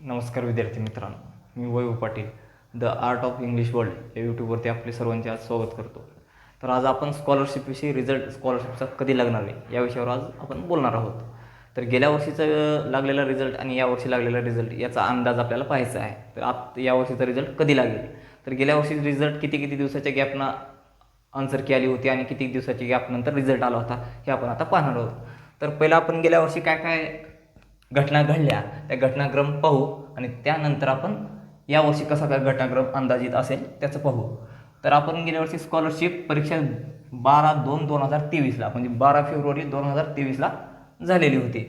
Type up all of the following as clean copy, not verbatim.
नमस्कार विद्यार्थी मित्रांनो, मी Vaibhav Patil the art of English world या यूट्यूबवरती आपले सर्वांचे आज स्वागत करतो. तर आज आपण स्कॉलरशिपविषयी स्कॉलरशिपचा कधी लागणार आहे या विषयावर आज आपण बोलणार आहोत. तर गेल्या वर्षीचा लागलेला रिझल्ट आणि यावर्षी लागलेला रिझल्ट याचा अंदाज आपल्याला पाहायचा आहे. तर यावर्षीचा रिझल्ट कधी लागेल, तर गेल्या वर्षी रिझल्ट किती दिवसाच्या गॅपनं आन्सर की आली होती आणि किती दिवसाची गॅपनंतर रिझल्ट आला होता हे आपण आता पाहणार आहोत. तर पहिला आपण गेल्या वर्षी काय काय घटना घडल्या त्या घटनाक्रम पाहू आणि त्यानंतर आपण यावर्षी कसा काय घटनाक्रम अंदाजित असेल त्याचं पाहू. तर आपण गेल्या वर्षी स्कॉलरशिप परीक्षा 12/2/2023ला म्हणजे 12 फेब्रुवारी 2023ला झालेली होती.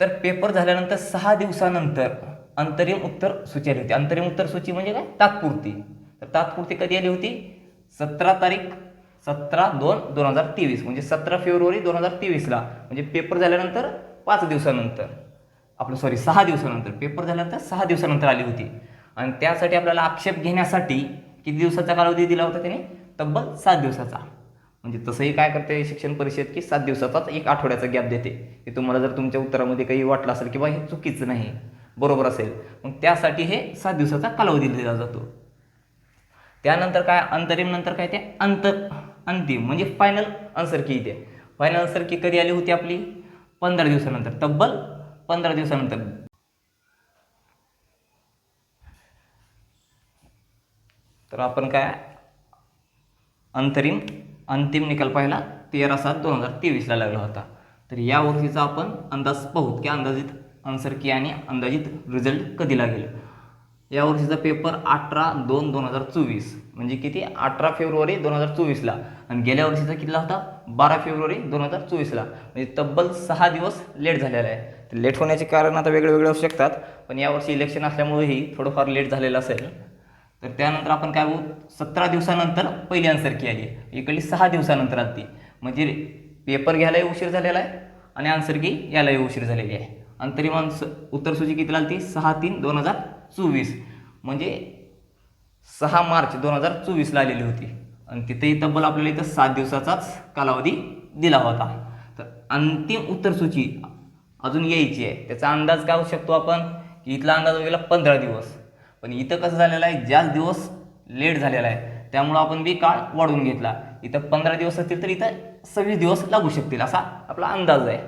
तर पेपर झाल्यानंतर 6 दिवसानंतर अंतरिम उत्तर सूची आली होती. अंतरिम उत्तर सूची म्हणजे काय, तात्पुरती. तर तात्पुरती कधी आली होती? 17/2/2023 म्हणजे 17 फेब्रुवारी 2023ला म्हणजे पेपर झाल्यानंतर 5 दिवसानंतर 6 दिवसानंतर पेपर झाल्यानंतर 6 दिवसानंतर आली होती. आणि त्यासाठी आपल्याला आक्षेप घेण्यासाठी किती दिवसाचा कालावधी दिला होता त्याने? तब्बल 7 दिवसाचा. म्हणजे तसंही काय करते शिक्षण परिषद की 7 दिवसाचाच एक आठवड्याचा गॅप देते की तुम्हाला जर तुमच्या उत्तरामध्ये काही वाटलं असेल की बा हे चुकीचं नाही, बरोबर असेल, मग त्यासाठी हे 7 दिवसाचा कालावधी दिला जातो. त्यानंतर काय, अंतरिम नंतर काय ते अंतिम म्हणजे फायनल आन्सर की येते. फायनल आन्सर की कधी आली होती आपली? 15 दिवसानंतर, तब्बल 15 दिवसानंतर. तर आपण काय अंतिम निकाल पाहिला 13/7/2023ला लागला होता. तर या वर्षीचा आपण अंदाज पाहू की अंदाजित आन्सर की आणि अंदाजित रिझल्ट कधी लागेल. या वर्षीचा पेपर 18/2/2024 म्हणजे किती? 18 फेब्रुवारी 2024ला. आणि गेल्या वर्षीचा कितीला होता? 12 फेब्रुवारी 2024ला. म्हणजे तब्बल 6 दिवस लेट झालेला आहे. तर लेट होण्याचे कारण आता वेगळे असू शकतात, पण यावर्षी इलेक्शन असल्यामुळेही थोडंफार लेट झालेलं असेल. तर त्यानंतर आपण काय बघू, 17 दिवसानंतर पहिली आन्सर की आली. इकडली 6 दिवसानंतर आली. म्हणजे पेपर घ्यायलाही उशीर झालेला आहे आणि आन्सर की यालाही उशीर झालेली आहे. अंतरिम उत्तर सूची कितीला आली? 6/3/2024 म्हणजे 6 मार्च 2024ला आलेली होती. आणि तिथेही तब्बल आपल्याला इथं 7 दिवसाचाच कालावधी दिला होता. तर अंतिम उत्तर सूची अजून यायची आहे. त्याचा अंदाज काय होऊ शकतो आपण की इथला अंदाज गेला 15 दिवस, पण इथं कसं झालेलं आहे, जास्त दिवस लेट झालेला आहे, त्यामुळं आपण बी काळ वाढवून घेतला. इथं 15 दिवस असतील तर इथं 26 दिवस लागू शकतील असा आपला अंदाज आहे.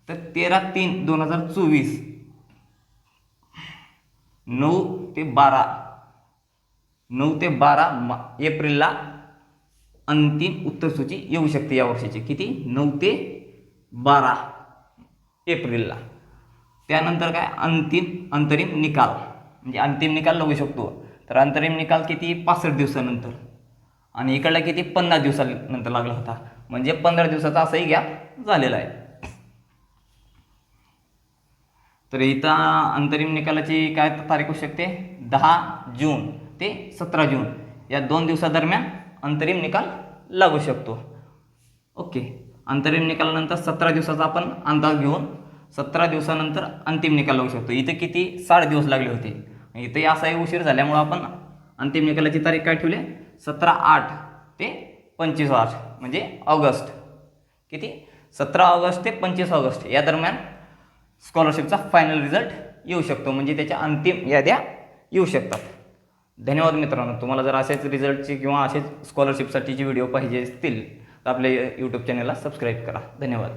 तर 13/3/2024 9 ते 12 एप्रिलला अंतिम उत्तर सूची येऊ शकते या वर्षीची. किती? 9 ते 12 एप्रिलला. त्यानंतर काय, अंतरिम निकाल म्हणजे अंतिम निकाल लागू शकतो. तर अंतरिम निकाल किती? 65 दिवसानंतर. आणि इकडला किती? 50 दिवसानंतर लागला होता. म्हणजे 15 दिवसाचा असाही गॅप झालेला आहे. तर इथं अंतरिम निकालाची काय तारीख होऊ शकते? 10 जून ते 17 जून या 2 दिवसादरम्यान अंतरिम निकाल लागू शकतो. ओके. अंतरिम निकालानंतर 17 दिवसाचा आपण अंदाज घेऊन 17 दिवसानंतर अंतिम निकाल लागू शकतो. इथं किती? 60 दिवस लागले होते. इथंही असाही उशीर झाल्यामुळं आपण अंतिम निकालाची तारीख काय ठेवली? 17/8 ते 25/8 म्हणजे ऑगस्ट. किती? 17 ऑगस्ट ते 25 ऑगस्ट या दरम्यान स्कॉलरशिपचा फायनल रिझल्ट येऊ शकतो. म्हणजे त्याच्या अंतिम याद्या येऊ शकतात. धन्यवाद मित्रांनो. तुम्हाला जर असेच रिझल्टची किंवा असेच स्कॉलरशिपसाठीचे व्हिडिओ पाहिजे असतील तर आपल्या यूट्यूब चॅनलला सबस्क्राईब करा. धन्यवाद.